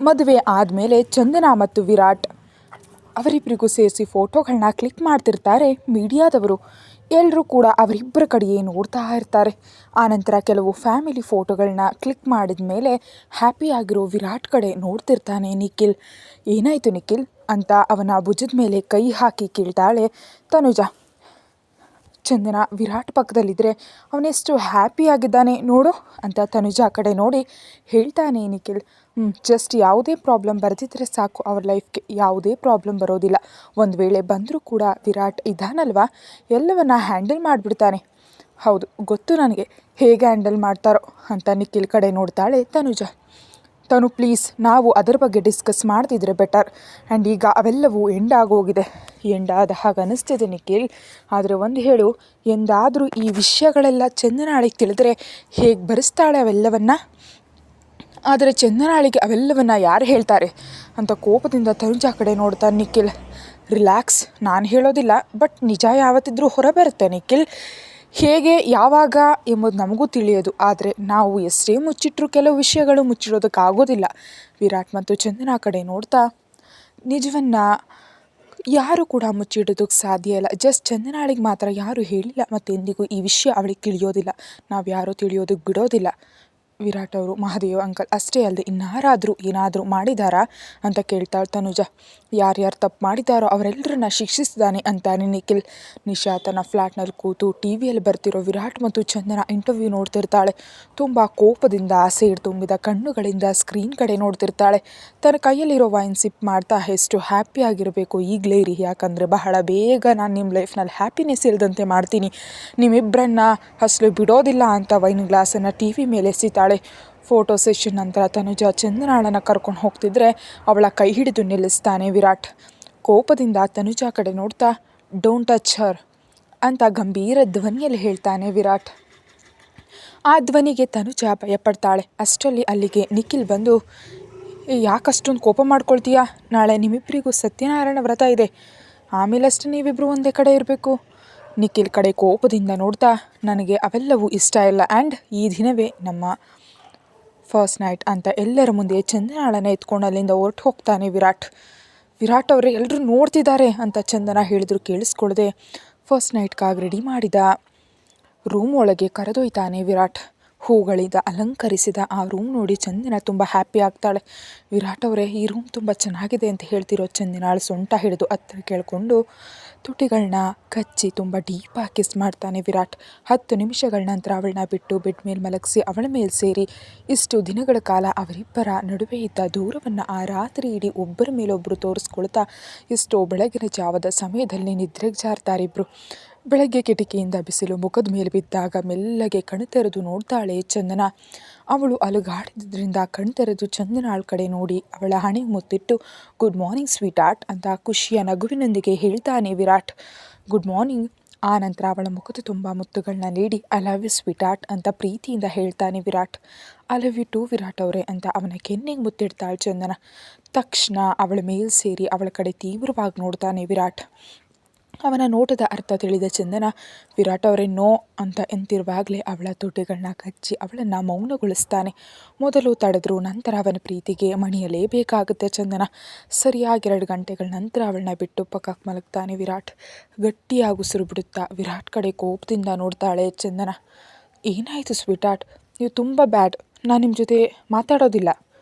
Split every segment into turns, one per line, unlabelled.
ಮದುವೆ ಆದಮೇಲೆ ಚಂದನ ಮತ್ತು ವಿರಾಟ್ ಅವರಿಬ್ಬರಿಗೂ ಸೇರಿಸಿ ಫೋಟೋಗಳನ್ನ ಕ್ಲಿಕ್ ಮಾಡ್ತಿರ್ತಾರೆ ಮೀಡಿಯಾದವರು. ಎಲ್ಲರೂ ಕೂಡ ಅವರಿಬ್ಬರ ಕಡೆಯೇ ನೋಡ್ತಾ ಇರ್ತಾರೆ. ಆನಂತರ ಕೆಲವು ಫ್ಯಾಮಿಲಿ ಫೋಟೋಗಳನ್ನ ಕ್ಲಿಕ್ ಮಾಡಿದ ಮೇಲೆ ಹ್ಯಾಪಿಯಾಗಿರೋ ವಿರಾಟ್ ಕಡೆ ನೋಡ್ತಿರ್ತಾನೆ ನಿಖಿಲ್. ಏನಾಯಿತು ನಿಖಿಲ್ ಅಂತ ಅವನ ಭುಜದ ಮೇಲೆ ಕೈ ಹಾಕಿ ಕೇಳ್ತಾಳೆ ತನುಜಾ. ಚಂದನ ವಿರಾಟ್ ಪಕ್ಕದಲ್ಲಿದ್ದರೆ ಅವನೆಷ್ಟು ಹ್ಯಾಪಿಯಾಗಿದ್ದಾನೆ ನೋಡು ಅಂತ ತನುಜಾ ಕಡೆ ನೋಡಿ ಹೇಳ್ತಾನೆ ನಿಖಿಲ್. ಜಸ್ಟ್ ಯಾವುದೇ ಪ್ರಾಬ್ಲಮ್ ಬರೆದಿದ್ದರೆ ಸಾಕು, ಅವ್ರ ಲೈಫ್ಗೆ ಯಾವುದೇ ಪ್ರಾಬ್ಲಮ್ ಬರೋದಿಲ್ಲ. ಒಂದು ವೇಳೆ ಬಂದರೂ ಕೂಡ ವಿರಾಟ್ ಇದ್ದಾನಲ್ವಾ, ಎಲ್ಲವನ್ನ ಹ್ಯಾಂಡಲ್ ಮಾಡಿಬಿಡ್ತಾನೆ. ಹೌದು ಗೊತ್ತು ನನಗೆ ಹೇಗೆ ಹ್ಯಾಂಡಲ್ ಮಾಡ್ತಾರೋ ಅಂತ ನಿಖಿಲ್ ಕಡೆ ನೋಡ್ತಾಳೆ ತನುಜಾ. ತನು ಪ್ಲೀಸ್, ನಾವು ಅದರ ಬಗ್ಗೆ ಡಿಸ್ಕಸ್ ಮಾಡ್ತಿದ್ರೆ ಬೆಟರ್. ಆ್ಯಂಡ್ ಈಗ ಅವೆಲ್ಲವೂ ಎಂಡ್ ಆಗೋಗಿದೆ. ಎಂಡ್ ಆದ ಹಾಗೆ ಅನ್ನಿಸ್ತಿದೆ ನಿಖಿಲ್. ಆದರೆ ಒಂದು ಹೇಳು, ಎಂದಾದರೂ ಈ ವಿಷಯಗಳೆಲ್ಲ ಚಂದನಾಳಿಗೆ ತಿಳಿದ್ರೆ ಹೇಗೆ ಭರಿಸ್ತಾಳೆ ಅವೆಲ್ಲವನ್ನ? ಆದರೆ ಚಂದನಾಳಿಗೆ ಅವೆಲ್ಲವನ್ನ ಯಾರು ಹೇಳ್ತಾರೆ ಅಂತ ಕೋಪದಿಂದ ತನುಜಾ ಕಡೆ ನೋಡ್ತಾನೆ ನಿಖಿಲ್. ರಿಲ್ಯಾಕ್ಸ್, ನಾನು ಹೇಳೋದಿಲ್ಲ, ಬಟ್ ನಿಜ ಯಾವತ್ತಿದ್ರೂ ಹೊರಬರುತ್ತೆ ನಿಖಿಲ್. ಹೇಗೆ ಯಾವಾಗ ಎಂಬುದು ನಮಗೂ ತಿಳಿಯೋದು. ಆದರೆ ನಾವು ಎಷ್ಟೇ ಮುಚ್ಚಿಟ್ರೂ ಕೆಲವು ವಿಷಯಗಳು ಮುಚ್ಚಿಡೋದಕ್ಕಾಗೋದಿಲ್ಲ. ವಿರಾಟ್ ಮತ್ತು ಚಂದನ ಕಡೆ ನೋಡ್ತಾ, ನಿಜವನ್ನು ಯಾರು ಕೂಡ ಮುಚ್ಚಿಡೋದಕ್ಕೆ ಸಾಧ್ಯ ಇಲ್ಲ. ಜಸ್ಟ್ ಚಂದನಾಳಿಗೆ ಮಾತ್ರ ಯಾರೂ ಹೇಳಿಲ್ಲ ಮತ್ತು ಎಂದಿಗೂ ಈ ವಿಷಯ ಅವಳಿಗೆ ತಿಳಿಯೋದಿಲ್ಲ. ನಾವು ಯಾರೂ ತಿಳಿಯೋದಕ್ಕೆ ಬಿಡೋದಿಲ್ಲ. ವಿರಾಟ್ ಅವರು ಮಹಾದೇವ್ ಅಂಕಲ್ ಅಷ್ಟೇ ಅಲ್ಲದೆ ಇನ್ನಾರಾದರೂ ಏನಾದರೂ ಮಾಡಿದಾರಾ ಅಂತ ಕೇಳ್ತಾಳೆ ತನುಜಾ. ಯಾರ್ಯಾರು ತಪ್ಪು ಮಾಡಿದಾರೋ ಅವರೆಲ್ಲರನ್ನ ಶಿಕ್ಷಿಸಿದಾನೆ ಅಂತಾನೆ ನಿಖಿಲ್. ನಿಶಾ ತನ್ನ ಫ್ಲ್ಯಾಟ್ನಲ್ಲಿ ಕೂತು ಟಿ ವಿಯಲ್ಲಿ ಬರ್ತಿರೋ ವಿರಾಟ್ ಮತ್ತು ಚಂದನ ಇಂಟರ್ವ್ಯೂ ನೋಡ್ತಿರ್ತಾಳೆ. ತುಂಬ ಕೋಪದಿಂದ ಸೇಡು ತುಂಬಿದ ಕಣ್ಣುಗಳಿಂದ ಸ್ಕ್ರೀನ್ ಕಡೆ ನೋಡ್ತಿರ್ತಾಳೆ. ತನ್ನ ಕೈಯಲ್ಲಿರೋ ವೈನ್ ಸಿಪ್ ಮಾಡ್ತಾ ಎಷ್ಟು ಹ್ಯಾಪಿಯಾಗಿರಬೇಕು ಈಗಲೇ ಇರಿ, ಯಾಕಂದರೆ ಬಹಳ ಬೇಗ ನಾನು ನಿಮ್ಮ ಲೈಫ್ನಲ್ಲಿ ಹ್ಯಾಪಿನೆಸ್ ಇಲ್ಲದಂತೆ ಮಾಡ್ತೀನಿ, ನಿಮ್ಮಿಬ್ಬರನ್ನ ಅಸಲು ಬಿಡೋದಿಲ್ಲ ಅಂತ ವೈನ್ ಗ್ಲಾಸನ್ನು ಟಿ ವಿ ಮೇಲೆ ಎಸಿತಾಳೆ. ಫೋಟೋ ಸೆಷನ್ ನಂತರ ತನುಜಾ ಚಂದನಾಳನ್ನು ಕರ್ಕೊಂಡು ಹೋಗ್ತಿದ್ರೆ ಅವಳ ಕೈ ಹಿಡಿದು ನಿಲ್ಲಿಸ್ತಾನೆ ವಿರಾಟ್. ಕೋಪದಿಂದ ತನುಜಾ ಕಡೆ ನೋಡ್ತಾ, ಡೋಂಟ್ ಟಚ್ ಹರ್ ಅಂತ ಗಂಭೀರ ಧ್ವನಿಯಲ್ಲಿ ಹೇಳ್ತಾನೆ ವಿರಾಟ್. ಆ ಧ್ವನಿಗೆ ತನುಜಾ ಭಯಪಡ್ತಾಳೆ. ಅಷ್ಟರಲ್ಲಿ ಅಲ್ಲಿಗೆ ನಿಖಿಲ್ ಬಂದು, ಯಾಕಷ್ಟೊಂದು ಕೋಪ ಮಾಡ್ಕೊಳ್ತೀಯಾ? ನಾಳೆ ನಿಮ್ಮಿಬ್ಬರಿಗೂ ಸತ್ಯನಾರಾಯಣ ವ್ರತ ಇದೆ, ಆಮೇಲಷ್ಟೇ ನೀವಿಬ್ಬರು ಒಂದೇ ಕಡೆ ಇರಬೇಕು. ನಿಖಿಲ್ ಕಡೆ ಕೋಪದಿಂದ ನೋಡ್ತಾ, ನನಗೆ ಅವೆಲ್ಲವೂ ಇಷ್ಟ ಇಲ್ಲ. ಆ್ಯಂಡ್ ಈ ದಿನವೇ ನಮ್ಮ ಫಸ್ಟ್ ನೈಟ್ ಅಂತ ಎಲ್ಲರ ಮುಂದೆ ಚಂದನಾಳನ್ನು ಎತ್ಕೊಂಡು ಅಲ್ಲಿಂದ ಹೊರಟು ಹೋಗ್ತಾನೆ ವಿರಾಟ್. ವಿರಾಟ್ ಅವರೇ ಎಲ್ಲರೂ ನೋಡ್ತಿದ್ದಾರೆ ಅಂತ ಚಂದನ ಹೇಳಿದ್ರು ಕೇಳಿಸ್ಕೊಳ್ಳದೆ ಫಸ್ಟ್ ನೈಟ್ಗಾಗಿ ರೆಡಿ ಮಾಡಿದ ರೂಮ್ ಒಳಗೆ ಕರೆದೊಯ್ತಾನೆ ವಿರಾಟ್. ಹೂಗಳಿಂದ ಅಲಂಕರಿಸಿದ ಆ ರೂಮ್ ನೋಡಿ ಚಂದನ ತುಂಬ ಹ್ಯಾಪಿ ಆಗ್ತಾಳೆ. ವಿರಾಟ್ ಅವರೇ, ಈ ರೂಮ್ ತುಂಬ ಚೆನ್ನಾಗಿದೆ ಅಂತ ಹೇಳ್ತಿರೋ ಚಂದನಾಳ ಸೊಂಟ ಹಿಡಿದು ಹತ್ತಿರ ಕೇಳಿಕೊಂಡು ತುಟಿಗಳನ್ನ ಕಚ್ಚಿ ತುಂಬ ಡೀಪಾಗಿ ಕಿಸ್ ಮಾಡ್ತಾನೆ ವಿರಾಟ್. 10 ನಿಮಿಷಗಳ ನಂತರ ಅವಳನ್ನ ಬಿಟ್ಟು ಬೆಡ್ ಮೇಲೆ ಮಲಗಿಸಿ ಅವಳ ಮೇಲೆ ಸೇರಿ ಇಷ್ಟು ದಿನಗಳ ಕಾಲ ಅವರಿಬ್ಬರ ನಡುವೆ ಇದ್ದ ದೂರವನ್ನು ಆ ರಾತ್ರಿ ಇಡೀ ಒಬ್ಬರ ಮೇಲೊಬ್ಬರು ತೋರಿಸ್ಕೊಳ್ತಾ ಎಷ್ಟೋ ಬೆಳಗಿನ ಜಾವದ ಸಮಯದಲ್ಲಿ ನಿದ್ರೆಗೆ ಜಾರ್ತಾರೆ ಇಬ್ಬರು. ಬೆಳಗ್ಗೆ ಕಿಟಕಿಯಿಂದ ಬಿಸಿಲು ಮುಖದ ಮೇಲೆ ಬಿದ್ದಾಗ ಮೆಲ್ಲಗೆ ಕಣ್ತೆರೆದು ನೋಡ್ತಾಳೆ ಚಂದನ. ಅವಳು ಅಲುಗಾಡಿದ್ರಿಂದ ಕಣ್ತೆರೆದು ಚಂದನಾಳ ಕಡೆ ನೋಡಿ ಅವಳ ಹಣೆಗೆ ಮುತ್ತಿಟ್ಟು ಗುಡ್ ಮಾರ್ನಿಂಗ್ ಸ್ವೀಟ್ ಆರ್ಟ್ ಅಂತ ಖುಷಿಯ ನಗುವಿನೊಂದಿಗೆ ಹೇಳ್ತಾನೆ ವಿರಾಟ್. Good morning. ಆ ನಂತರ ಅವಳ ಮುಖದ ತುಂಬ ಮುತ್ತುಗಳನ್ನ ನೀಡಿ I love you sweetheart ಅಂತ ಪ್ರೀತಿಯಿಂದ ಹೇಳ್ತಾನೆ Virat. I love you too Virat ಅವರೇ ಅಂತ ಅವನ ಕೆನ್ನೆಗೆ ಮುತ್ತಿಡ್ತಾಳೆ ಚಂದನ. ತಕ್ಷಣ ಅವಳ ಮೇಲ್ ಸೇರಿ ಅವಳ ಕಡೆ ತೀವ್ರವಾಗಿ ನೋಡ್ತಾನೆ ವಿರಾಟ್. ಅವನ ನೋಟದ ಅರ್ಥ ತಿಳಿದ ಚಂದನ ವಿರಾಟ್ ಅವರೇ ನೋ ಅಂತ ಎಂತಿರುವಾಗಲೇ ಅವಳ ತುಟಿಗಳನ್ನ ಕಚ್ಚಿ ಅವಳನ್ನು ಮೌನಗೊಳಿಸ್ತಾನೆ. ಮೊದಲು ತಡೆದ್ರು, ನಂತರ ಅವನ ಪ್ರೀತಿಗೆ ಮಣಿಯಲೇಬೇಕಾಗುತ್ತೆ ಚಂದನ. ಸರಿಯಾಗಿ 2 ಗಂಟೆಗಳ ನಂತರ ಅವಳನ್ನ ಬಿಟ್ಟು ಪಕ್ಕಕ್ಕೆ ಮಲಗ್ತಾನೆ ವಿರಾಟ್. ಗಟ್ಟಿಯಾಗಿ ಉಸಿರು ಬಿಡುತ್ತಾ ವಿರಾಟ್ ಕಡೆ ಕೋಪದಿಂದ ನೋಡ್ತಾಳೆ ಚಂದನ. ಏನಾಯಿತು ಸ್ವೀಟ್ ಆರ್ಟ್, ನೀವು ತುಂಬ ಬ್ಯಾಡ್, ನಾನು ನಿಮ್ಮ ಜೊತೆ ಮಾತಾಡೋದಿಲ್ಲ.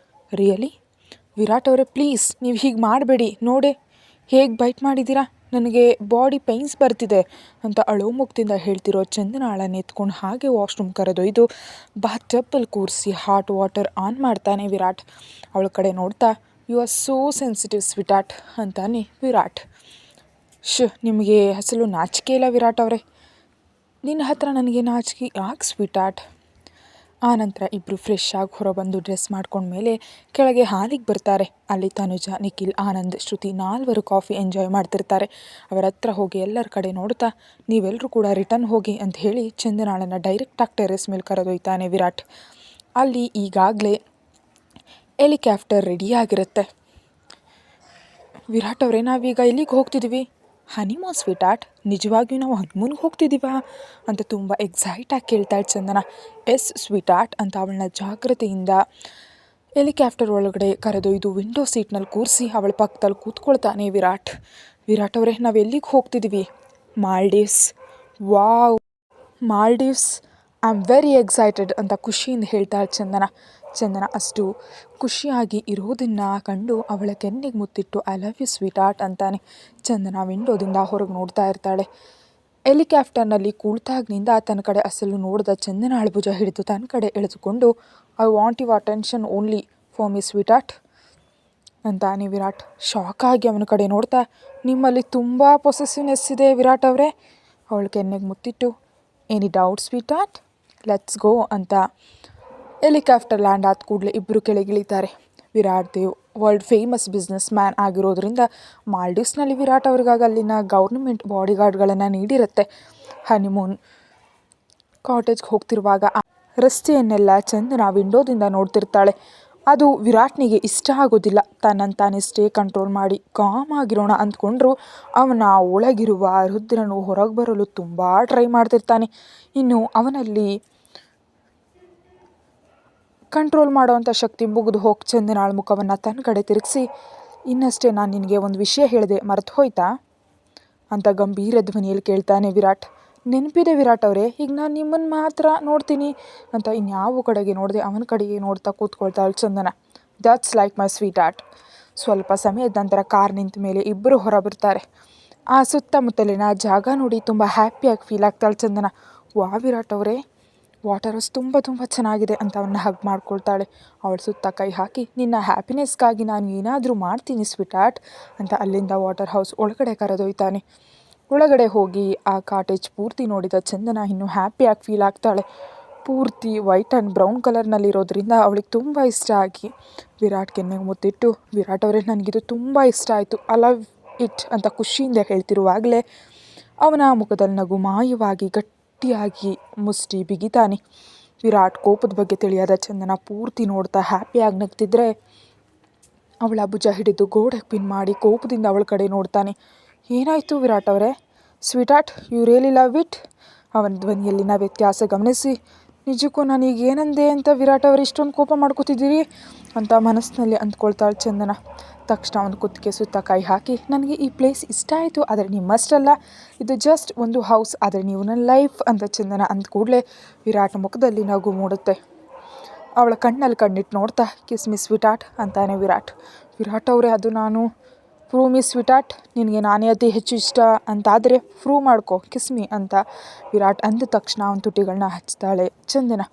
ರಿಯಲಿ? ವಿರಾಟ್ ಅವರೇ ಪ್ಲೀಸ್, ನೀವು ಹೀಗೆ ಮಾಡಬೇಡಿ, ನೋಡೆ ಹೇಗೆ ಬೈಟ್ ಮಾಡಿದ್ದೀರಾ, ನನಗೆ ಬಾಡಿ ಪೈನ್ಸ್ ಬರ್ತಿದೆ ಅಂತ ಅಳೋ ಮುಖದಿಂದ ಹೇಳ್ತಿರೋ ಚಂದನಾಳನ್ನು ಎತ್ಕೊಂಡು ಹಾಗೆ ವಾಶ್ರೂಮ್ ಕರೆದೊಯ್ದು ಬಾತ್ ಟಬ್ಬಲ್ಲಿ ಕೂರಿಸಿ ಹಾಟ್ ವಾಟರ್ ಆನ್ ಮಾಡ್ತಾನೆ ವಿರಾಟ್. ಅವಳ ಕಡೆ ನೋಡ್ತಾ, you are so sensitive sweetheart ಅಂತಾನೆ ವಿರಾಟ್. ನಿಮಗೆ ಅಸಲು ನಾಚಿಕೆ ಇಲ್ಲ ವಿರಾಟ್ ಅವರೇ, ನಿನ್ನ ಹತ್ರ ನನಗೆ ನಾಚಿಕೆ ಯಾಕೆ ಸ್ವೀಟ್ ಆರ್ಟ್? ಆ ನಂತರ ಇಬ್ಬರು ಫ್ರೆಶ್ ಆಗಿ ಹೊರಬಂದು ಡ್ರೆಸ್ ಮಾಡ್ಕೊಂಡ್ಮೇಲೆ ಕೆಳಗೆ ಹಾಲಿಗೆ ಬರ್ತಾರೆ. ಅಲ್ಲಿ ತನುಜಾ, ನಿಖಿಲ್, ಆನಂದ್, ಶ್ರುತಿ 4 ಕಾಫಿ ಎಂಜಾಯ್ ಮಾಡ್ತಿರ್ತಾರೆ. ಅವರ ಹತ್ರ ಹೋಗಿ ಎಲ್ಲರ ಕಡೆ ನೋಡ್ತಾ, ನೀವೆಲ್ಲರೂ ಕೂಡ ರಿಟರ್ನ್ ಹೋಗಿ ಅಂತ ಹೇಳಿ ಚಂದನಾಳನ್ನು ಡೈರೆಕ್ಟಾಗಿ ಟೆರೆಸ್ ಮೇಲೆ ಕರೆದೊಯ್ತಾನೆ ವಿರಾಟ್. ಅಲ್ಲಿ ಈಗಾಗಲೇ ಹೆಲಿಕಾಪ್ಟರ್ ರೆಡಿಯಾಗಿರುತ್ತೆ. ವಿರಾಟ್ ಅವರೇ, ನಾವೀಗ ಎಲ್ಲಿಗೆ ಹೋಗ್ತಿದ್ದೀವಿ? ಹನಿಮೂನ್ ಸ್ವೀಟ್ ಆರ್ಟ್, ನಿಜವಾಗಿಯೂ ನಾವು ಹನಿಮೂನ್ಗೆ ಹೋಗ್ತಿದ್ದೀವಾ ಅಂತ ತುಂಬ ಎಕ್ಸೈಟಾಗಿ ಕೇಳ್ತಾಳೆ ಚಂದನ. ಎಸ್ ಸ್ವೀಟ್ ಆರ್ಟ್ ಅಂತ ಅವಳನ್ನ ಜಾಗ್ರತೆಯಿಂದ ಹೆಲಿಕಾಪ್ಟರ್ ಒಳಗಡೆ ಕರೆದೊಯ್ದು ವಿಂಡೋ ಸೀಟ್ನಲ್ಲಿ ಕೂರಿಸಿ ಅವಳ ಪಕ್ಕದಲ್ಲಿ ಕೂತ್ಕೊಳ್ತಾನೆ ವಿರಾಟ್. ವಿರಾಟ್ ಅವರೇ, ನಾವು ಎಲ್ಲಿಗೆ ಹೋಗ್ತಿದ್ದೀವಿ? Maldives. Wow, Maldives, I am very excited ಅಂತ ಖುಷಿಯಿಂದ ಹೇಳ್ತಾಳೆ ಚಂದನ. ಚಂದನ ಅಷ್ಟು ಖುಷಿಯಾಗಿ ಇರೋದನ್ನು ಕಂಡು ಅವಳ ಕೆನ್ನೆಗೆ ಮುತ್ತಿಟ್ಟು I love you sweetheart ಅಂತಾನೆ. ಚಂದನ ವಿಂಡೋದಿಂದ ಹೊರಗೆ ನೋಡ್ತಾ ಇರ್ತಾಳೆ. ಹೆಲಿಕಾಪ್ಟರ್ನಲ್ಲಿ ಕುಳಿತಾಗಿನಿಂದ ತನ್ನ ಕಡೆ ಅಸಲು ನೋಡಿದ ಚಂದನ ಭುಜ ಹಿಡಿದು ತನ್ನ ಕಡೆ ಎಳೆದುಕೊಂಡು I want your attention only for me sweet art ಅಂತಾನೆ ವಿರಾಟ್. ಶಾಕಾಗಿ ಅವನ ಕಡೆ ನೋಡ್ತಾ, ನಿಮ್ಮಲ್ಲಿ ತುಂಬ ಪೊಸೆಸಿವ್ನೆಸ್ ಇದೆ ವಿರಾಟ್ ಅವರೇ. ಅವಳ ಕೆನ್ನೆಗೆ ಮುತ್ತಿಟ್ಟು any doubt sweetheart, let's go ಅಂತ ಹೆಲಿಕಾಪ್ಟರ್ ಲ್ಯಾಂಡ್ ಆದ ಕೂಡಲೇ ಇಬ್ಬರು ಕೆಳಗಿಳಿತಾರೆ. Virat Dev world famous businessman ಆಗಿರೋದ್ರಿಂದ ಮಾಲ್ಡೀವ್ಸ್ನಲ್ಲಿ ವಿರಾಟ್ ಅವ್ರಿಗಾಗಿ ಅಲ್ಲಿನ ಗೌರ್ಮೆಂಟ್ ಬಾಡಿಗಾರ್ಡ್ಗಳನ್ನು ನೀಡಿರುತ್ತೆ. ಹನಿಮೂನ್ ಕಾಟೇಜ್ಗೆ ಹೋಗ್ತಿರುವಾಗ ರಸ್ತೆಯನ್ನೆಲ್ಲ ಚಂದನ ವಿಂಡೋದಿಂದ ನೋಡ್ತಿರ್ತಾಳೆ. ಅದು ವಿರಾಟ್ನಿಗೆ ಇಷ್ಟ ಆಗೋದಿಲ್ಲ. ತನ್ನಂತಾನಿಷ್ಟೇ ಕಂಟ್ರೋಲ್ ಮಾಡಿ ಕಾಮ್ ಆಗಿರೋಣ ಅಂದ್ಕೊಂಡ್ರು ಅವನ ಒಳಗಿರುವ ರುದ್ರನು ಹೊರಗೆ ಬರಲು ತುಂಬ ಟ್ರೈ ಮಾಡ್ತಿರ್ತಾನೆ. ಇನ್ನು ಅವನಲ್ಲಿ ಕಂಟ್ರೋಲ್ ಮಾಡೋವಂಥ ಶಕ್ತಿ ಮುಗಿದು ಹೋಗಿ ಚಂದನಾಳ ಮುಖವನ್ನು ತನ್ನ ಕಡೆ ತಿರುಗಿಸಿ, ಇನ್ನಷ್ಟೇ ನಾನು ನಿನಗೆ ಒಂದು ವಿಷಯ ಹೇಳಿದೆ, ಮರೆತು ಹೋಯ್ತಾ ಅಂತ ಗಂಭೀರ ಧ್ವನಿಯಲ್ಲಿ ಕೇಳ್ತಾನೆ ವಿರಾಟ್. ನೆನಪಿದೆ ವಿರಾಟ್ ಅವರೇ, ಈಗ ನಾನು ನಿಮ್ಮನ್ನು ಮಾತ್ರ ನೋಡ್ತೀನಿ ಅಂತ ಇನ್ಯಾವ ಕಡೆಗೆ ನೋಡಿದೆ ಅವನ ಕಡೆಗೆ ನೋಡ್ತಾ ಕೂತ್ಕೊಳ್ತಾಳೆ Chandana. That's like my sweetheart. ಸ್ವಲ್ಪ ಸಮಯದ ನಂತರ ಕಾರ್ ನಿಂತ ಮೇಲೆ ಇಬ್ಬರು ಹೊರಬರ್ತಾರೆ. ಆ ಸುತ್ತಮುತ್ತಲಿನ ಜಾಗ ನೋಡಿ ತುಂಬ ಹ್ಯಾಪಿಯಾಗಿ ಫೀಲ್ ಆಗ್ತಾಳೆ ಚಂದನ. ವಾ ವಿರಾಟ್ ಅವರೇ, ವಾಟರ್ ಹೌಸ್ ತುಂಬ ತುಂಬ ಚೆನ್ನಾಗಿದೆ ಅಂತ ಅವನ್ನ ಹಗ್ ಮಾಡ್ಕೊಳ್ತಾಳೆ. ಅವಳ ಸುತ್ತ ಕೈ ಹಾಕಿ, ನಿನ್ನ ಹ್ಯಾಪಿನೆಸ್ಗಾಗಿ ನಾನು ಏನಾದರೂ ಮಾಡ್ತೀನಿ ಸ್ವೀಟ್ ಆರ್ಟ್ ಅಂತ ಅಲ್ಲಿಂದ ವಾಟರ್ ಹೌಸ್ ಒಳಗಡೆ ಕರೆದೊಯ್ತಾನೆ. ಒಳಗಡೆ ಹೋಗಿ ಆ ಕಾಟೇಜ್ ಪೂರ್ತಿ ನೋಡಿದ ಚಂದನ ಇನ್ನೂ ಹ್ಯಾಪಿಯಾಗಿ ಫೀಲ್ ಆಗ್ತಾಳೆ. ಪೂರ್ತಿ ವೈಟ್ ಆ್ಯಂಡ್ ಬ್ರೌನ್ ಕಲರ್ನಲ್ಲಿರೋದ್ರಿಂದ ಅವಳಿಗೆ ತುಂಬ ಇಷ್ಟ ಆಗಿ ವಿರಾಟ್ ಕೆನ್ನೆಗೆ ಮುತ್ತಿಟ್ಟು, ವಿರಾಟ್ ಅವರೇ ನನಗಿದು ತುಂಬ ಇಷ್ಟ ಆಯಿತು, ಐ ಲವ್ ಇಟ್ ಅಂತ ಖುಷಿಯಿಂದ ಹೇಳ್ತಿರುವಾಗಲೇ ಅವನ ಮುಖದಲ್ಲಿ ನಗು ಮಾಯವಾಗಿ ಗಟ್ಟಿಯಾಗಿ ಮುಷ್ಟಿ ಬಿಗಿತಾನೆ. ವಿರಾಟ್ ಕೋಪದ ಬಗ್ಗೆ ತಿಳಿಯಾದ ಚಂದನ ಪೂರ್ತಿ ನೋಡ್ತಾ ಹ್ಯಾಪಿಯಾಗಿ ನಗ್ತಿದ್ರೆ ಅವಳ ಭುಜ ಹಿಡಿದು ಗೋಡೆಗೆ ಪಿನ್ ಮಾಡಿ ಕೋಪದಿಂದ ಅವಳ ಕಡೆ ನೋಡ್ತಾನೆ. ಏನಾಯಿತು ವಿರಾಟ್ ಅವರೇ? Sweetheart, you really love it? ಅವನ ಧ್ವನಿಯಲ್ಲಿನ ವ್ಯತ್ಯಾಸ ಗಮನಿಸಿ, ನಿಜಕ್ಕೂ ನಾನೀಗ ಏನಂದೆ ಅಂತ ವಿರಾಟ್ ಅವರು ಇಷ್ಟೊಂದು ಕೋಪ ಮಾಡ್ಕೋತಿದ್ದೀರಿ ಅಂತ ಮನಸ್ಸಿನಲ್ಲಿ ಅಂದ್ಕೊಳ್ತಾಳೆ ಚಂದನ. ತಕ್ಷಣ ಒಂದು ಕುತ್ತಿಗೆ ಸುತ್ತ ಕೈ ಹಾಕಿ, ನನಗೆ ಈ ಪ್ಲೇಸ್ ಇಷ್ಟ ಆಯಿತು, ಆದರೆ ನಿಮ್ಮಷ್ಟಲ್ಲ, ಇದು ಜಸ್ಟ್ ಒಂದು ಹೌಸ್, ಆದರೆ ನೀವು ನನ್ನ ಲೈಫ್ ಅಂತ ಚಂದನ ಅಂದ ಕೂಡಲೇ ವಿರಾಟ್ ಮುಖದಲ್ಲಿ ನಗು ಮೂಡುತ್ತೆ. ಅವಳ ಕಣ್ಣಲ್ಲಿ ಕಣ್ಣಿಟ್ಟು ನೋಡ್ತಾ, ಕಿಸ್ ಮಿ ಸ್ವೀಟ್ ಆರ್ಟ್ ಅಂತಾನೆ ವಿರಾಟ್. ವಿರಾಟ್ ಅವರೇ, ಅದು ನಾನು ಪ್ರೂವ್ ಮಿ ಸ್ವೀಟ್ ಆರ್ಟ್, ನಿನಗೆ ನಾನೇ ಅತಿ ಹೆಚ್ಚು ಇಷ್ಟ ಅಂತಾದರೆ ಪ್ರೂವ್ ಮಾಡ್ಕೊ, ಕಿಸ್ಮಿ ಅಂತ ವಿರಾಟ್ ಅಂದ ತಕ್ಷಣ ಅವನ ತುಟಿಗಳನ್ನ ಹಚ್ತಾಳೆ ಚಂದನ.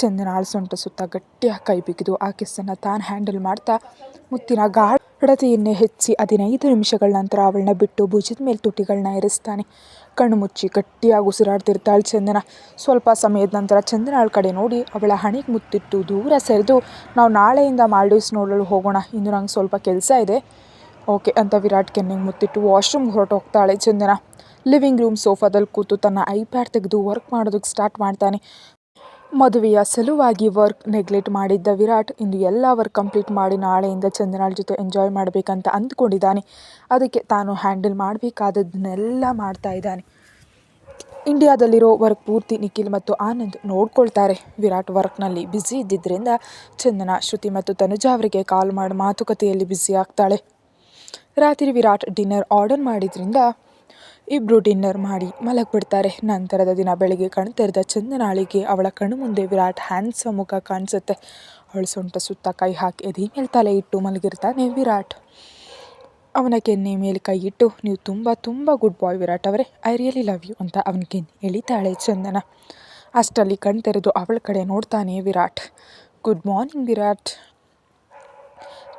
ಚಂದನ ಸೊಂಟ ಸುತ್ತ ಗಟ್ಟಿಯಾಗಿ ಕೈ ಬಿಗಿದು ಆ ಕಿಸ್ಸನ್ನು ತಾನು ಹ್ಯಾಂಡಲ್ ಮಾಡ್ತಾ ಮುತ್ತಿನ ಗಾಢತೆಯನ್ನೇ ಹೆಚ್ಚಿ 15 ನಿಮಿಷಗಳ ನಂತರ ಅವಳನ್ನ ಬಿಟ್ಟು ಭುಜದ ಮೇಲೆ ತುಟಿಗಳನ್ನ ಇರಿಸ್ತಾನೆ. ಕಣ್ಣು ಮುಚ್ಚಿ ಗಟ್ಟಿಯಾಗಿ ಉಸಿರಾಡ್ತಿರ್ತಾಳೆ ಚಂದನ. ಸ್ವಲ್ಪ ಸಮಯದ ನಂತರ ಚಂದನಾಳ ಕಡೆ ನೋಡಿ ಅವಳ ಹಣೆಗೆ ಮುತ್ತಿಟ್ಟು ದೂರ ಸರಿದು, ನಾವು ನಾಳೆಯಿಂದ ಮಾಲ್ಡೀವ್ಸ್ ನೋಡಲು ಹೋಗೋಣ, ಇನ್ನು ನಂಗೆ ಸ್ವಲ್ಪ ಕೆಲಸ ಇದೆ, ಓಕೆ ಅಂತ ವಿರಾಟ್ ಕೆನ್ನೆಗೆ ಮುತ್ತಿಟ್ಟು ವಾಶ್ರೂಮ್ಗೆ ಹೊರಟೋಗ್ತಾಳೆ ಚಂದನ. ಲಿವಿಂಗ್ ರೂಮ್ ಸೋಫಾದಲ್ಲಿ ಕೂತು ತನ್ನ ಐಪ್ಯಾಡ್ ತೆಗೆದು ವರ್ಕ್ ಮಾಡೋದಕ್ಕೆ ಸ್ಟಾರ್ಟ್ ಮಾಡ್ತಾನೆ. ಮದುವೆಯ ಸಲುವಾಗಿ ವರ್ಕ್ ನೆಗ್ಲೆಕ್ಟ್ ಮಾಡಿದ್ದ ವಿರಾಟ್ ಇಂದು ಎಲ್ಲ ವರ್ಕ್ ಕಂಪ್ಲೀಟ್ ಮಾಡಿ ನಾಳೆಯಿಂದ ಚಂದನಾಳ ಜೊತೆ ಎಂಜಾಯ್ ಮಾಡಬೇಕಂತ ಅಂದ್ಕೊಂಡಿದ್ದಾನೆ. ಅದಕ್ಕೆ ತಾನು ಹ್ಯಾಂಡಲ್ ಮಾಡಬೇಕಾದದ್ದನ್ನೆಲ್ಲ ಮಾಡ್ತಾ ಇದ್ದಾನೆ. ಇಂಡಿಯಾದಲ್ಲಿರೋ ವರ್ಕ್ ಪೂರ್ತಿ ನಿಖಿಲ್ ಮತ್ತು ಆನಂದ್ ನೋಡ್ಕೊಳ್ತಾರೆ. ವಿರಾಟ್ ವರ್ಕ್ನಲ್ಲಿ ಬ್ಯುಸಿ ಇದ್ದಿದ್ದರಿಂದ ಚಂದನ ಶ್ರುತಿ ಮತ್ತು ತನುಜಾ ಅವರಿಗೆ ಕಾಲ್ ಮಾಡಿ ಮಾತುಕತೆಯಲ್ಲಿ ಬ್ಯುಸಿ ಆಗ್ತಾಳೆ. ರಾತ್ರಿ ವಿರಾಟ್ ಡಿನ್ನರ್ ಆರ್ಡರ್ ಮಾಡಿದ್ರಿಂದ ಇಬ್ಬರು ಡಿನ್ನರ್ ಮಾಡಿ ಮಲಗಿಬಿಡ್ತಾರೆ. ನಂತರದ ದಿನ ಬೆಳಗ್ಗೆ ಕಣ್ತೆರೆದ ಚಂದನಾಳಿಗೆ ಅವಳ ಕಣ್ಣು ಮುಂದೆ ವಿರಾಟ್ ಹ್ಯಾಂಡ್ಸಮ್ ಮುಖ ಕಾಣಿಸುತ್ತೆ. ಅವಳ ಸೊಂಟ ಸುತ್ತ ಕೈ ಹಾಕಿ ಎದೆ ಮೇಲೆ ತಲೆ ಇಟ್ಟು ಮಲಗಿರ್ತಾನೆ ವಿರಾಟ್. ಅವನ ಕೆನ್ನೆ ಮೇಲೆ ಕೈ ಇಟ್ಟು, ನೀವು ತುಂಬ ತುಂಬ ಗುಡ್ ಬಾಯ್ ವಿರಾಟ್ ಅವರೇ, ಐ ರಿಯಲಿ ಲವ್ ಯು ಅಂತ ಅವನ ಕೆನ್ನೆ ಎಳಿತಾಳೆ ಚಂದನ. ಅಷ್ಟರಲ್ಲಿ ಕಣ್ತೆರೆದು ಅವಳ ಕಡೆ ನೋಡ್ತಾನೆ ವಿರಾಟ್. Good morning Virat.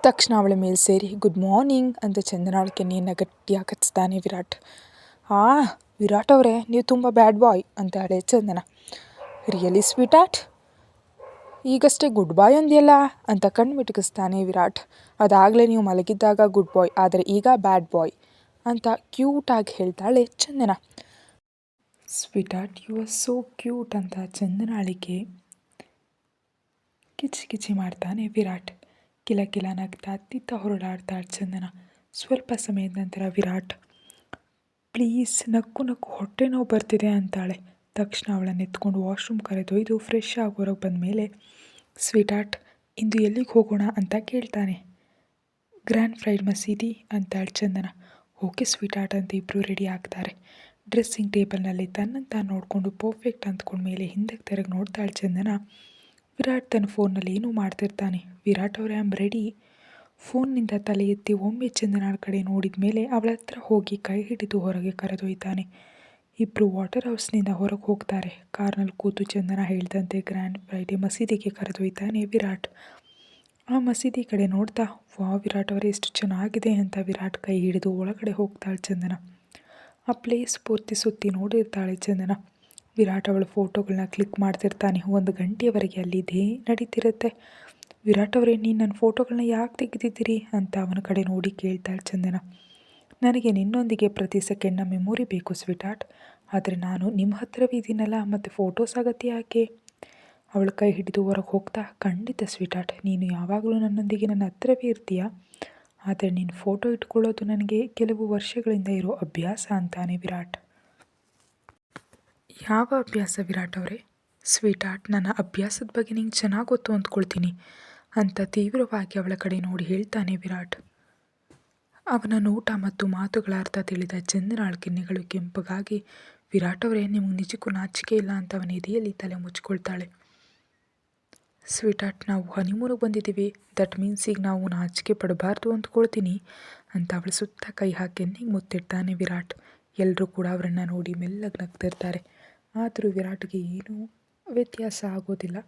ತಕ್ಷಣ ಅವಳ ಮೇಲೆ ಸೇರಿ ಗುಡ್ ಮಾರ್ನಿಂಗ್ ಅಂತ ಚಂದನಾಳ ಕೆನ್ನೆಯನ್ನು ಗಟ್ಟಿಯಾಗಿ ಹಚ್ತಾನೆ ವಿರಾಟ್. ವಿರಾಟ್ ಅವರೇ, ನೀವು ತುಂಬ ಬ್ಯಾಡ್ ಬಾಯ್ ಅಂತಾಳೆ ಚಂದನ. ರಿಯಲಿ ಸ್ವೀಟ್ ಆರ್ಟ್, ಈಗಷ್ಟೇ ಗುಡ್ ಬಾಯ್ ಅಂದ್ಯಲ್ಲ ಅಂತ ಕಣ್ಣು ಮಿಟುಕಿಸ್ತಾನೆ ವಿರಾಟ್. ಅದಾಗಲೇ ನೀವು ಮಲಗಿದ್ದಾಗ ಗುಡ್ ಬಾಯ್, ಆದರೆ ಈಗ ಬ್ಯಾಡ್ ಬಾಯ್ ಅಂತ ಕ್ಯೂಟಾಗಿ ಹೇಳ್ತಾಳೆ Chandana. Sweetheart, you are so cute ಅಂತ ಚಂದನಾಳಿಗೆ ಕಿಚಿ ಕಿಚಿ ಮಾಡ್ತಾನೆ ವಿರಾಟ್. ಕಿಲ ಕಿಲ ನಗ್ತಾ ಅತ್ತಿತ್ತ ಹೊರಡಾಡ್ತಾಳೆ ಚಂದನ. ಸ್ವಲ್ಪ ಸಮಯದ ನಂತರ ವಿರಾಟ್, ಪ್ಲೀಸ್ ನಕ್ಕು ನಕ್ಕು ಹೊಟ್ಟೆ ನೋವು ಬರ್ತಿದೆ ಅಂತಾಳೆ. ತಕ್ಷಣ ಅವಳನ್ನು ಎತ್ಕೊಂಡು ವಾಶ್ರೂಮ್ ಕರೆದೊಯ್ದು ಫ್ರೆಶ್ ಆಗಿ ಹೊರಗೆ ಬಂದ ಮೇಲೆ, ಸ್ವೀಟ್ ಆರ್ಟ್, ಇಂದು ಎಲ್ಲಿಗೆ ಹೋಗೋಣ ಅಂತ ಕೇಳ್ತಾನೆ. ಗ್ರ್ಯಾಂಡ್ ಫ್ರೈಡ್ ಮಸೀದಿ ಅಂತಾಳೆ ಚಂದನ. ಓಕೆ ಸ್ವೀಟ್ ಆರ್ಟ್ ಅಂತ ಇಬ್ಬರು ರೆಡಿ ಆಗ್ತಾರೆ. ಡ್ರೆಸ್ಸಿಂಗ್ ಟೇಬಲ್ನಲ್ಲಿ ತನ್ನನ್ನು ತಾನು ನೋಡಿಕೊಂಡು ಪರ್ಫೆಕ್ಟ್ ಅಂದ್ಕೊಂಡ್ಮೇಲೆ ಹಿಂದಕ್ಕೆ ತಿರುಗಿ ನೋಡ್ತಾಳೆ ಚಂದನ. ವಿರಾಟ್ ತನ್ನ ಫೋನ್ನಲ್ಲಿ ಏನೂ ಮಾಡ್ತಿರ್ತಾನೆ. ವಿರಾಟ್ ಅವರೇ ಆಮ್ ರೆಡಿ. ಫೋನ್ನಿಂದ ತಲೆ ಎತ್ತಿ ಒಮ್ಮೆ ಚಂದನ ಕಡೆ ನೋಡಿದ ಮೇಲೆ ಅವಳ ಹತ್ರ ಹೋಗಿ ಕೈ ಹಿಡಿದು ಹೊರಗೆ ಕರೆದೊಯ್ತಾನೆ. ಇಬ್ಬರು ವಾಟರ್ ಹೌಸ್ನಿಂದ ಹೊರಗೆ ಹೋಗ್ತಾರೆ. ಕಾರ್ನಲ್ಲಿ ಕೂತು ಚಂದನ ಹೇಳ್ದಂತೆ ಗ್ರ್ಯಾಂಡ್ ಫ್ರೈಡೆ ಮಸೀದಿಗೆ ಕರೆದೊಯ್ತಾನೆ ವಿರಾಟ್. ಆ ಮಸೀದಿ ಕಡೆ ನೋಡ್ತಾ, ವಾ ವಿರಾಟ್ ಅವರೇ ಎಷ್ಟು ಚೆನ್ನಾಗಿದೆ ಅಂತ ವಿರಾಟ್ ಕೈ ಹಿಡಿದು ಒಳಗಡೆ ಹೋಗ್ತಾಳೆ ಚಂದನ. ಆ ಪ್ಲೇಸ್ ಪೂರ್ತಿ ಸುತ್ತಿ ನೋಡಿರ್ತಾಳೆ ಚಂದನ. ವಿರಾಟ್ ಅವಳ ಫೋಟೋಗಳನ್ನ ಕ್ಲಿಕ್ ಮಾಡ್ತಿರ್ತಾನೆ. 1 ಗಂಟೆಯವರೆಗೆ ಅಲ್ಲಿ ಇದೇ ನಡೀತಿರುತ್ತೆ. ವಿರಾಟ್ ಅವರೇ, ನೀನು ನನ್ನ ಫೋಟೋಗಳನ್ನ ಯಾಕೆ ತೆಗೆದಿದ್ದೀರಿ ಅಂತ ಅವನ ಕಡೆ ನೋಡಿ ಕೇಳ್ತಾಳೆ ಚಂದನ. ನನಗೆ ನಿನ್ನೊಂದಿಗೆ ಪ್ರತಿ ಸೆಕೆಂಡ್ನ ಮೆಮೊರಿ ಬೇಕು ಸ್ವೀಟ್ ಆರ್ಟ್. ಆದರೆ ನಾನು ನಿಮ್ಮ ಹತ್ರವೇ ಇದ್ದೀನಲ್ಲ, ಮತ್ತು ಫೋಟೋಸ್ ಅಗತ್ಯ ಯಾಕೆ? ಅವಳ ಕೈ ಹಿಡಿದು ಹೊರಗೆ ಹೋಗ್ತಾ, ಖಂಡಿತ ಸ್ವೀಟ್ ಆರ್ಟ್, ನೀನು ಯಾವಾಗಲೂ ನನ್ನೊಂದಿಗೆ ನನ್ನ ಹತ್ರವೇ ಇರ್ತೀಯ. ಆದರೆ ನೀನು ಫೋಟೋ ಇಟ್ಕೊಳ್ಳೋದು ನನಗೆ ಕೆಲವು ವರ್ಷಗಳಿಂದ ಇರೋ ಅಭ್ಯಾಸ ಅಂತಾನೆ ವಿರಾಟ್. ಯಾವ ಅಭ್ಯಾಸ ವಿರಾಟ್ ಅವರೇ? ಸ್ವೀಟ್ ಆರ್ಟ್, ನನ್ನ ಅಭ್ಯಾಸದ ಬಗ್ಗೆ ನಿಂಗೆ ಚೆನ್ನಾಗಿ ಗೊತ್ತು ಅಂದ್ಕೊಳ್ತೀನಿ ಅಂತ ತೀವ್ರವಾಗಿ ಅವಳ ಕಡೆ ನೋಡಿ ಹೇಳ್ತಾನೆ ವಿರಾಟ್. ಅವನ ನೋಟ ಮತ್ತು ಮಾತುಗಳ ಅರ್ಥ ತಿಳಿದ ಚಂದನಾಳ ಕೆನ್ನೆಗಳು ಕೆಂಪಗಾಗಿ, ವಿರಾಟ್ ಅವರೇ, ನಿಮಗೆ ನಿಜಕ್ಕೂ ನಾಚಿಕೆ ಇಲ್ಲ ಅಂತ ಅವನ ಎದೆಯಲ್ಲಿ ತಲೆ ಮುಚ್ಕೊಳ್ತಾಳೆ. ಸ್ವೀಟ್ ಆರ್ಟ್, ನಾವು ಹನಿಮೂನಿಗೆ ಬಂದಿದ್ದೀವಿ. ದಟ್ ಮೀನ್ಸ್ ಈಗ ನಾವು ನಾಚಿಕೆ ಪಡಬಾರ್ದು ಅಂದ್ಕೊಳ್ತೀನಿ ಅಂತ ಅವಳ ಸುತ್ತ ಕೈ ಹಾಕಿ ಕೆನ್ನೆಗೆ ಮುತ್ತಿಡ್ತಾನೆ ವಿರಾಟ್. ಎಲ್ಲರೂ ಕೂಡ ಅವರನ್ನು ನೋಡಿ ಮೆಲ್ಲಗೆ ನಗ್ತಿರ್ತಾರೆ. ಆದರೂ ವಿರಾಟ್ಗೆ ಏನೂ ವ್ಯತ್ಯಾಸ ಆಗೋದಿಲ್ಲ.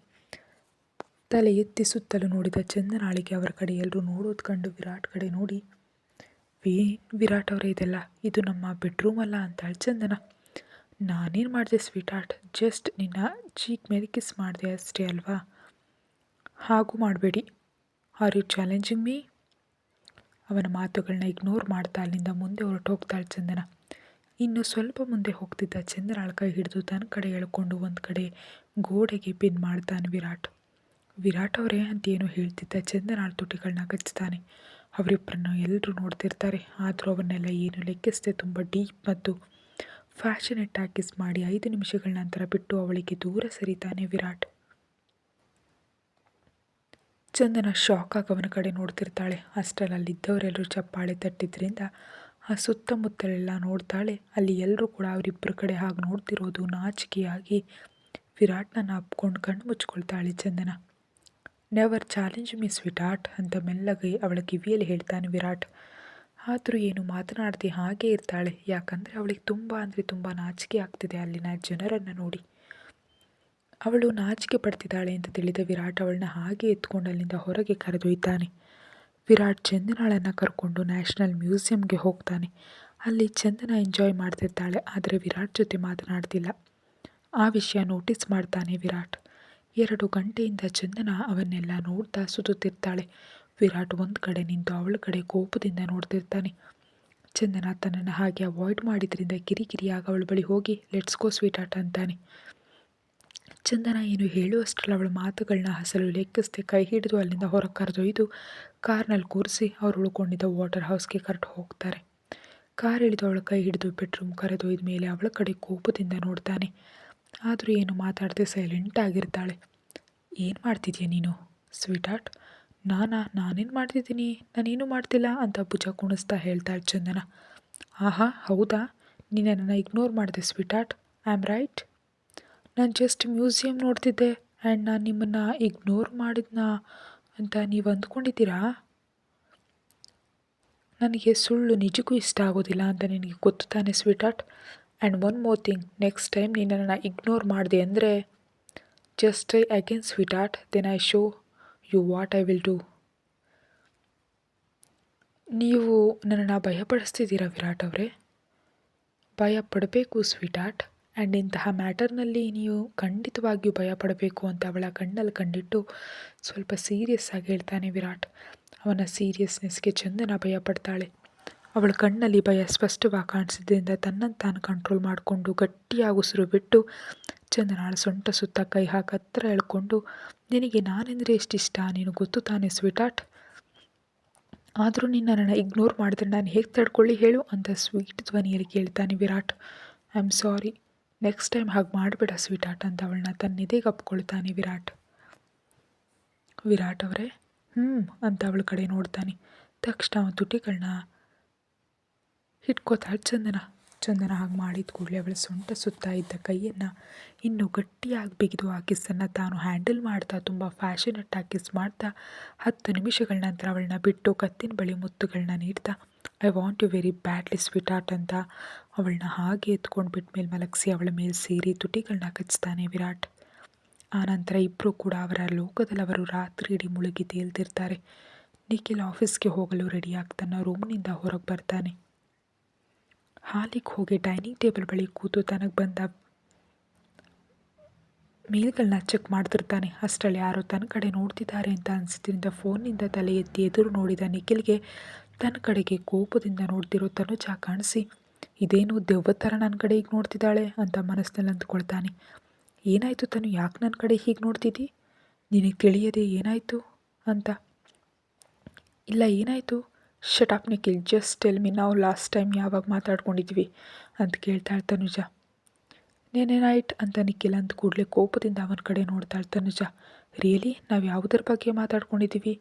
ತಲೆ ಎತ್ತಿ ಸುತ್ತಲೂ ನೋಡಿದ ಚಂದನಾಳಿಗೆ ಅವರ ಕಡೆ ಎಲ್ಲರೂ ನೋಡೋದು ಕಂಡು ವಿರಾಟ್ ಕಡೆ ನೋಡಿ, ವಿರಾಟ್ ಅವರೇ ಇದೆಲ್ಲ, ಇದು ನಮ್ಮ ಬೆಡ್ರೂಮ್ ಅಲ್ಲ ಅಂತಾಳೆ ಚಂದನ. ನಾನೇನು ಮಾಡಿದೆ ಸ್ವೀಟ್ ಆರ್ಟ್, ಜಸ್ಟ್ ನಿನ್ನ ಚೀಕ್ ಮೇಲೆ ಕಿಸ್ ಮಾಡಿದೆ ಅಷ್ಟೇ ಅಲ್ವಾ? ಹಾಗೂ ಮಾಡಬೇಡಿ. Are you challenging me? ಅವನ ಮಾತುಗಳನ್ನ ಇಗ್ನೋರ್ ಮಾಡ್ತಾ ಅಲ್ಲಿಂದ ಮುಂದೆ ಹೊರಟು ಹೋಗ್ತಾಳೆ ಚಂದನ. ಇನ್ನು ಸ್ವಲ್ಪ ಮುಂದೆ ಹೋಗ್ತಿದ್ದ ಚಂದನಾಳ ಕೈ ಹಿಡಿದು ತನ್ನ ಕಡೆ ಎಳ್ಕೊಂಡು ಒಂದು ಕಡೆ ಗೋಡೆಗೆ ಪಿನ್ ಮಾಡ್ತಾನೆ ವಿರಾಟ್. ವಿರಾಟ್ ಅವರೇ ಅಂತ ಏನೋ ಹೇಳ್ತಿದ್ದ ಚಂದನಾಳ ತುಟಿಗಳನ್ನ ಕಚ್ತಾನೆ. ಅವರಿಬ್ಬರನ್ನು ಎಲ್ಲರೂ ನೋಡ್ತಿರ್ತಾರೆ. ಆದರೂ ಅವನ್ನೆಲ್ಲ ಏನು ಲೆಕ್ಕಿಸದೆ ತುಂಬ ಡೀಪ್ ಮತ್ತು ಫ್ಯಾಷನೇಟ್ ಆಗಿ ಕಿಸ್ ಮಾಡಿ 5 ನಿಮಿಷಗಳ ನಂತರ ಬಿಟ್ಟು ಅವಳಿಗೆ ದೂರ ಸರಿತಾನೆ ವಿರಾಟ್. ಚಂದನ ಶಾಕ್ ಆಗಿ ಅವನ ಕಡೆ ನೋಡ್ತಿರ್ತಾಳೆ. ಅಷ್ಟರಲ್ಲಿದ್ದವರೆಲ್ಲರೂ ಚಪ್ಪಾಳೆ ತಟ್ಟಿದ್ರಿಂದ ಆ ಸುತ್ತಮುತ್ತಲೆಲ್ಲ ನೋಡ್ತಾಳೆ. ಅಲ್ಲಿ ಎಲ್ಲರೂ ಕೂಡ ಅವರಿಬ್ಬರ ಕಡೆ ಹಾಗೆ ನೋಡ್ತಿರೋದು ನಾಚಿಕೆಯಾಗಿ ವಿರಾಟ್ನನ್ನು ಅಪ್ಕೊಂಡು ಕಣ್ಣು ಮುಚ್ಕೊಳ್ತಾಳೆ Chandana. Never challenge me sweetheart ಅಂತ ಮೆಲ್ಲಗೆ ಅವಳ ಕಿವಿಯಲ್ಲಿ ಹೇಳ್ತಾನೆ ವಿರಾಟ್. ಆದರೂ ಏನು ಮಾತನಾಡದೆ ಹಾಗೇ ಇರ್ತಾಳೆ. ಯಾಕಂದರೆ ಅವಳಿಗೆ ತುಂಬ ಅಂದರೆ ತುಂಬ ನಾಚಿಕೆ ಆಗ್ತಿದೆ ಅಲ್ಲಿನ ಜನರನ್ನು ನೋಡಿ. ಅವಳು ನಾಚಿಕೆ ಪಡ್ತಿದ್ದಾಳೆ ಅಂತ ತಿಳಿದ ವಿರಾಟ್ ಅವಳನ್ನ ಹಾಗೆ ಎತ್ಕೊಂಡು ಅಲ್ಲಿಂದ ಹೊರಗೆ ಕರೆದೊಯ್ತಾನೆ. ವಿರಾಟ್ ಚಂದನಾಳನ್ನು ಕರ್ಕೊಂಡು ನ್ಯಾಷನಲ್ ಮ್ಯೂಸಿಯಂಗೆ ಹೋಗ್ತಾನೆ. ಅಲ್ಲಿ ಚಂದನ ಎಂಜಾಯ್ ಮಾಡ್ತಿರ್ತಾಳೆ, ಆದರೆ ವಿರಾಟ್ ಜೊತೆ ಮಾತನಾಡ್ತಿಲ್ಲ. ಆ ವಿಷಯ ನೋಟಿಸ್ ಮಾಡ್ತಾನೆ ವಿರಾಟ್. 2 ಗಂಟೆಯಿಂದ ಚಂದನ ಅವನ್ನೆಲ್ಲ ನೋಡ್ತಾ ಸುತ್ತುತ್ತಿರ್ತಾಳೆ. ವಿರಾಟ್ ಒಂದು ಕಡೆ ನಿಂತು ಅವಳ ಕಡೆ ಕೋಪದಿಂದ ನೋಡ್ತಿರ್ತಾನೆ. ಚಂದನ ತನ್ನನ್ನು ಹಾಗೆ ಅವಾಯ್ಡ್ ಮಾಡಿದ್ರಿಂದ ಕಿರಿಕಿರಿಯಾಗಿ ಅವಳ ಬಳಿ ಹೋಗಿ ಲೆಟ್ಸ್ ಗೋ ಸ್ವೀಟ್ ಆರ್ಟ್ ಅಂತಾನೆ. ಚಂದನ ಏನು ಹೇಳುವಷ್ಟರಲ್ಲಿ ಅವಳ ಮಾತುಗಳನ್ನ ಹಸಲು ಲೆಕ್ಕಿಸದೆ ಕೈ ಹಿಡಿದು ಅಲ್ಲಿಂದ ಹೊರಗೆ ಕರೆದೊಯ್ದು ಕಾರ್ನಲ್ಲಿ ಕೂರಿಸಿ ಅವರು ಉಳ್ಕೊಂಡಿದ್ದ ವಾಟರ್ ಹೌಸ್ಗೆ ಕರೆದು ಹೋಗ್ತಾರೆ. ಕಾರ್ ಇಳಿದು ಅವಳ ಕೈ ಹಿಡಿದು ಬೆಡ್ರೂಮ್ ಕರೆದೊಯ್ದ ಮೇಲೆ ಅವಳ ಕಡೆ ಕೋಪದಿಂದ ನೋಡ್ತಾನೆ. ಆದರೂ ಏನು ಮಾತಾಡದೆ ಸೈಲೆಂಟ್ ಆಗಿರ್ತಾಳೆ. ಏನು ಮಾಡ್ತಿದ್ಯಾ ನೀನು ಸ್ವೀಟ್ ಆರ್ಟ್? ನಾನೇನು ಮಾಡ್ತಿದ್ದೀನಿ? ನಾನೇನು ಮಾಡ್ತಿಲ್ಲ ಅಂತ ಭುಜ ಕುಣಿಸ್ತಾ ಹೇಳ್ತಾಳೆ ಚಂದನ. ಆಹಾ ಹೌದಾ, ನೀನು ನನ್ನನ್ನು ಇಗ್ನೋರ್ ಮಾಡಿದೆ sweet art, I am right? ನಾನು ಜಸ್ಟ್ ಮ್ಯೂಸಿಯಂ ನೋಡ್ತಿದ್ದೆ ಆ್ಯಂಡ್ ನಾನು ನಿಮ್ಮನ್ನು ಇಗ್ನೋರ್ ಮಾಡಿದ್ನಾ ಅಂತ ನೀವು ಅಂದ್ಕೊಂಡಿದ್ದೀರಾ? ನನಗೆ ಸುಳ್ಳು ನಿಜಕ್ಕೂ ಇಷ್ಟ ಆಗೋದಿಲ್ಲ ಅಂತ ನಿನಗೆ ಗೊತ್ತು ತಾನೆ sweetheart. And one more thing, next time ನೀನು ನನ್ನನ್ನು ಇಗ್ನೋರ್ ಮಾಡಿದೆ ಅಂದರೆ just try again sweetheart, then I show you what I will do. ನೀವು ನನ್ನನ್ನು ಭಯಪಡಿಸ್ತಿದ್ದೀರಾ ವಿರಾಟ್ ಅವರೇ? ಭಯ ಪಡಬೇಕು ಸ್ವೀಟ್ ಆರ್ಟ್, ಆ್ಯಂಡ್ ಇಂತಹ ಮ್ಯಾಟರ್ನಲ್ಲಿ ನೀವು ಖಂಡಿತವಾಗಿಯೂ ಭಯಪಡಬೇಕು ಅಂತ ಅವಳ ಕಣ್ಣಲ್ಲಿ ಕಂಡಿಟ್ಟು ಸ್ವಲ್ಪ ಸೀರಿಯಸ್ ಆಗಿ ಹೇಳ್ತಾನೆ ವಿರಾಟ್. ಅವನ ಸೀರಿಯಸ್ನೆಸ್ಗೆ ಚಂದನ ಭಯಪಡ್ತಾಳೆ. ಅವಳ ಕಣ್ಣಲ್ಲಿ ಭಯ ಸ್ಪಷ್ಟವಾಗಿ ಕಾಣಿಸಿದ್ರಿಂದ ತನ್ನನ್ನು ತಾನು ಕಂಟ್ರೋಲ್ ಮಾಡಿಕೊಂಡು ಗಟ್ಟಿಯಾಗಿ ಉಸಿರು ಬಿಟ್ಟು ಚಂದನಾಳ ಸೊಂಟ ಸುತ್ತ ಕೈ ಹಾಕಿ ಹತ್ತಿರ ಎಳ್ಕೊಂಡು, ನಿನಗೆ ನಾನೆಂದರೆ ಎಷ್ಟಿಷ್ಟ ನೀನು ಗೊತ್ತು ತಾನೆ ಸ್ವೀಟ್ ಆರ್ಟ್? ಆದರೂ ನೀನು ನನ್ನನ್ನು ಇಗ್ನೋರ್ ಮಾಡಿದ್ರೆ ನಾನು ಹೇಗೆ ತಡ್ಕೊಳ್ಳಿ ಹೇಳು ಅಂತ ಸ್ವೀಟ್ ಧ್ವನಿಯಲ್ಲಿ ಕೇಳ್ತಾನೆ Virat. I am sorry, next time ಹಾಗೆ ಮಾಡಬೇಡ ಸ್ವೀಟ್ ಆರ್ಟ್ ಅಂತ ಅವಳನ್ನ ತನ್ನೆದೆಗೆ ಅಪ್ಕೊಳ್ತಾನೆ ವಿರಾಟ್. ವಿರಾಟ್ ಅವರೇ ಅಂತ ಅವಳ ಕಡೆ ನೋಡ್ತಾನೆ. ತಕ್ಷಣ ಅವನ ತುಟಿಗಳನ್ನ ಹಿಡ್ಕೋತಾಳೆ ಚಂದನ ಹಾಗೆ ಮಾಡಿದ ಕೂಡಲೇ ಅವಳ ಸೊಂಟ ಸುತ್ತ ಇದ್ದ ಕೈಯನ್ನು ಇನ್ನೂ ಗಟ್ಟಿಯಾಗಿ ಬಿಗಿದು ಆ ಕಿಸ್ಸನ್ನು ತಾನು ಹ್ಯಾಂಡಲ್ ಮಾಡ್ತಾ ತುಂಬ ಫ್ಯಾಷನೇಟಾಗಿ ಕಿಸ್ ಮಾಡ್ತಾ 10 ನಿಮಿಷಗಳ ನಂತರ ಅವಳನ್ನ ಬಿಟ್ಟು ಕತ್ತಿನ ಬಳಿ ಮುತ್ತುಗಳನ್ನ ನೀಡ್ತಾ I want you very badly sweetheart ಅಂತ ಅವಳನ್ನ ಹಾಗೆ ಎತ್ಕೊಂಡು ಬಿಟ್ಟ ಮೇಲೆ ಮಲಗಿಸಿ ಅವಳ ಮೇಲೆ ಸೇರಿ ತುಟಿಗಳನ್ನ ಕಚ್ತಾನೆ ವಿರಾಟ್. ಆನಂತರ ಇಬ್ಬರು ಕೂಡ ಅವರ ಲೋಕದಲ್ಲಿ ಅವರು ರಾತ್ರಿ ಇಡೀ ಮುಳುಗಿ ತೇಲ್ತಿರ್ತಾರೆ. ನಿಖಿಲ್ ಆಫೀಸ್ಗೆ ಹೋಗಲು ರೆಡಿಯಾಗಿ ತನ್ನ ರೂಮ್ನಿಂದ ಹೊರಗೆ ಬರ್ತಾನೆ. ಹಾಲಿಗೆ ಹೋಗಿ ಡೈನಿಂಗ್ ಟೇಬಲ್ ಬಳಿ ಕೂತು ತನಗೆ ಬಂದ ಮೇಲ್ಗಳನ್ನ ಚೆಕ್ ಮಾಡ್ತಿರ್ತಾನೆ. ಅಷ್ಟರಲ್ಲಿ ಯಾರೋ ತನ್ನ ಕಡೆ ನೋಡ್ತಿದ್ದಾರೆ ಅಂತ ಅನಿಸಿದ್ರಿಂದ ಫೋನ್ನಿಂದ ತಲೆ ಎತ್ತಿ ಎದುರು ನೋಡಿದ ನಿಖಿಲ್ಗೆ ತನ್ನ ಕಡೆಗೆ ಕೋಪದಿಂದ ನೋಡ್ತಿರೋ ತನುಜಾ ಕಾಣಿಸಿ ಇದೇನು ದೆವ್ವದ ಥರ ನನ್ನ ಕಡೆ ಹೀಗೆ ನೋಡ್ತಿದ್ದಾಳೆ ಅಂತ ಮನಸ್ಸಿನಲ್ಲಿ ಅಂದ್ಕೊಳ್ತಾನೆ. ಏನಾಯಿತು ತನು, ಯಾಕೆ ನನ್ನ ಕಡೆ ಹೀಗೆ ನೋಡ್ತಿದ್ದಿ? ನಿನಗೆ ತಿಳಿಯದೆ ಏನಾಯಿತು ಅಂತ. ಇಲ್ಲ ಏನಾಯಿತು? Shut up Nikhil, just tell me ನಾವು ಲಾಸ್ಟ್ ಟೈಮ್ ಯಾವಾಗ ಮಾತಾಡ್ಕೊಂಡಿದ್ವಿ ಅಂತ ಕೇಳ್ತಾಳೆ ತನುಜಾ. ನೆನ್ನೆ ನೈಟ್ ಅಂತ ನಿಖಿಲ್ ಅಂದ ಕೂಡಲೇ ಕೋಪದಿಂದ ಅವನ ಕಡೆ ನೋಡ್ತಾಳೆ ತನುಜಾ. ರಿಯಲಿ ನಾವು ಯಾವುದರ ಬಗ್ಗೆ ಮಾತಾಡ್ಕೊಂಡಿದ್ದೀವಿ?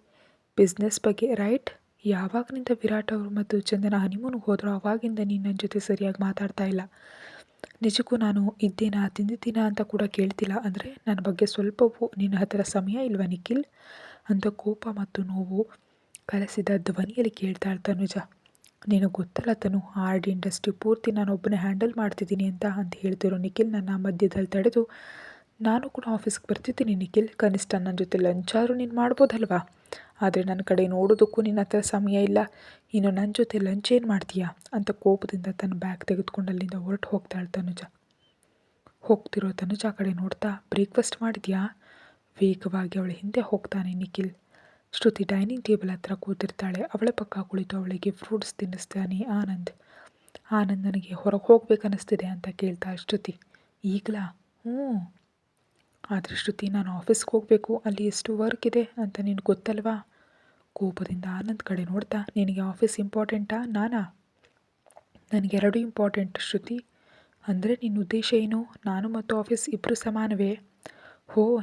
ಬಿಸ್ನೆಸ್ ಬಗ್ಗೆ ರೈಟ್? ಯಾವಾಗಿನಿಂದ ವಿರಾಟ್ ಅವರು ಮತ್ತು ಚಂದನ ಹನಿಮೂನ್ಗೆ ಹೋದ್ರು ಆವಾಗಿಂದ ನೀನು ನನ್ನ ಜೊತೆ ಸರಿಯಾಗಿ ಮಾತಾಡ್ತಾ ಇಲ್ಲ. ನಿಜಕ್ಕೂ ನಾನು ಇದ್ದೇನಾ ತಿಂದಿದ್ದೀನಾ ಅಂತ ಕೂಡ ಕೇಳ್ತಿಲ್ಲ. ಅಂದರೆ ನನ್ನ ಬಗ್ಗೆ ಸ್ವಲ್ಪವೂ ನಿನ್ನ ಹತ್ತಿರ ಸಮಯ ಇಲ್ವಾ ನಿಖಿಲ್ ಅಂತ ಕೋಪ ಮತ್ತು ನೋವು ಕಲಸಿದ ಧ್ವನಿಯಲ್ಲಿ ಕೇಳ್ತಾಳೆ ತನುಜಾ. ನಿನಗೆ ಗೊತ್ತಲ್ಲ ತನು, ಆರ್ಟ್ ಇಂಡಸ್ಟ್ರಿ ಪೂರ್ತಿ ನಾನೊಬ್ಬನೇ ಹ್ಯಾಂಡಲ್ ಮಾಡ್ತಿದ್ದೀನಿ ಅಂತ ಹೇಳ್ತಿರೋ ನಿಖಿಲ್ ನನ್ನ ಮಧ್ಯದಲ್ಲಿ ತಡೆದು ನಾನು ಕೂಡ ಆಫೀಸ್ಗೆ ಬರ್ತಿದ್ದೀನಿ ನಿಖಿಲ್, ಕನಿಷ್ಠ ನನ್ನ ಜೊತೆ ಲಂಚ್ ಆದರೂ ನೀನು ಮಾಡ್ಬೋದಲ್ವಾ? ಆದರೆ ನನ್ನ ಕಡೆ ನೋಡೋದಕ್ಕೂ ನಿನ್ನ ಹತ್ರ ಸಮಯ ಇಲ್ಲ. ಇನ್ನು ನನ್ನ ಜೊತೆ ಲಂಚ್ ಏನು ಮಾಡ್ತೀಯಾ ಅಂತ ಕೋಪದಿಂದ ತನ್ನ ಬ್ಯಾಗ್ ತೆಗೆದುಕೊಂಡು ಅಲ್ಲಿಂದ ಹೊರಟು ಹೋಗ್ತಾಳೆ ತನುಜಾ. ಹೋಗ್ತಿರೋ ತನುಜಾ ಕಡೆ ನೋಡ್ತಾ ಬ್ರೇಕ್ಫಾಸ್ಟ್ ಮಾಡಿದ್ಯಾ? ವೇಗವಾಗಿ ಅವಳ ಹಿಂದೆ ಹೋಗ್ತಾನೆ ನಿಖಿಲ್. ಶ್ರುತಿ ಡೈನಿಂಗ್ ಟೇಬಲ್ ಹತ್ರ ಕೂತಿರ್ತಾಳೆ. ಅವಳ ಪಕ್ಕ ಕುಳಿತು ಅವಳಿಗೆ ಫ್ರೂಟ್ಸ್ ತಿನ್ನಿಸ್ತಾನೆ ಆನಂದ್. ನನಗೆ ಹೊರಗೆ ಹೋಗ್ಬೇಕನ್ನಿಸ್ತಿದೆ ಅಂತ ಕೇಳ್ತಾ ಶ್ರುತಿ. ಈಗಲಾ? ಆದರೆ ಶ್ರುತಿ ನಾನು ಆಫೀಸ್ಗೆ ಹೋಗಬೇಕು, ಅಲ್ಲಿ ಎಷ್ಟು ವರ್ಕ್ ಇದೆ ಅಂತ ನಿನಗೆ ಗೊತ್ತಲ್ವಾ? ಕೋಪದಿಂದ ಆನಂದ್ ಕಡೆ ನೋಡ್ತಾ ನಿನಗೆ ಆಫೀಸ್ ಇಂಪಾರ್ಟೆಂಟಾ ನಾನಾ? ನನಗೆರಡೂ ಇಂಪಾರ್ಟೆಂಟ್ ಶ್ರುತಿ. ಅಂದರೆ ನಿನ್ನ ಉದ್ದೇಶ ಏನು? ನಾನು ಮತ್ತು ಆಫೀಸ್ ಇಬ್ಬರು ಸಮಾನವೇ?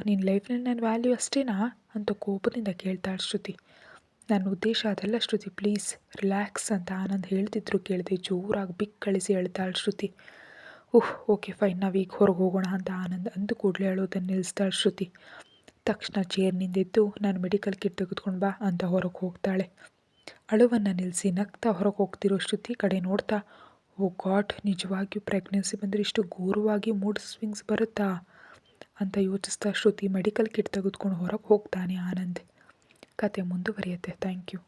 ನಿನ್ನ ಲೈಫ್ನಲ್ಲಿ ನನ್ನ ವ್ಯಾಲ್ಯೂ ಅಷ್ಟೇನಾ ಅಂತ ಕೋಪದಿಂದ ಕೇಳ್ತಾಳೆ ಶ್ರುತಿ. ನನ್ನ ಉದ್ದೇಶ ಅದಲ್ಲ ಶ್ರುತಿ, ಪ್ಲೀಸ್ ರಿಲ್ಯಾಕ್ಸ್ ಅಂತ ಆನಂದ್ ಹೇಳ್ತಿದ್ರು ಕೇಳಿದೆ ಜೋರಾಗಿ ಬಿಕ್ ಕಳಿಸಿ ಹೇಳ್ತಾಳೆ ಶ್ರುತಿ. ಓಕೆ ಫೈನ್, ನಾವೀಗ ಹೊರಗೆ ಹೋಗೋಣ ಅಂತ ಆನಂದ್ ಅಂದು ಕೂಡಲೇ ಅಳೋದನ್ನು ನಿಲ್ಲಿಸ್ತಾಳೆ ಶ್ರುತಿ. ತಕ್ಷಣ ಚೇರ್ನಿಂದೆದ್ದು ನಾನು ಮೆಡಿಕಲ್ ಕಿಟ್ ತೆಗೆದುಕೊಂಡು ಬಾ ಅಂತ ಹೊರಗೆ ಹೋಗ್ತಾಳೆ. ಅಳುವನ್ನು ನಿಲ್ಲಿಸಿ ನಗ್ತಾ ಹೊರಗೆ ಹೋಗ್ತಿರೋ ಶ್ರುತಿ ಕಡೆ ನೋಡ್ತಾ ಓ ಗಾಡ್, ನಿಜವಾಗಿಯೂ ಪ್ರೆಗ್ನೆನ್ಸಿ ಬಂದರೆ ಇಷ್ಟು ಘೋರವಾಗಿ ಮೂಡ್ ಸ್ವಿಂಗ್ಸ್ ಬರುತ್ತಾ ಅಂತ ಯೋಚಿಸ್ತಾ ಶ್ರುತಿ ಮೆಡಿಕಲ್ ಕಿಟ್ ತೆಗೆದುಕೊಂಡು ಹೊರಗೆ ಹೋಗ್ತಾನೆ ಆನಂದ್. ಕತೆ ಮುಂದುವರಿಯುತ್ತೆ. Thank you.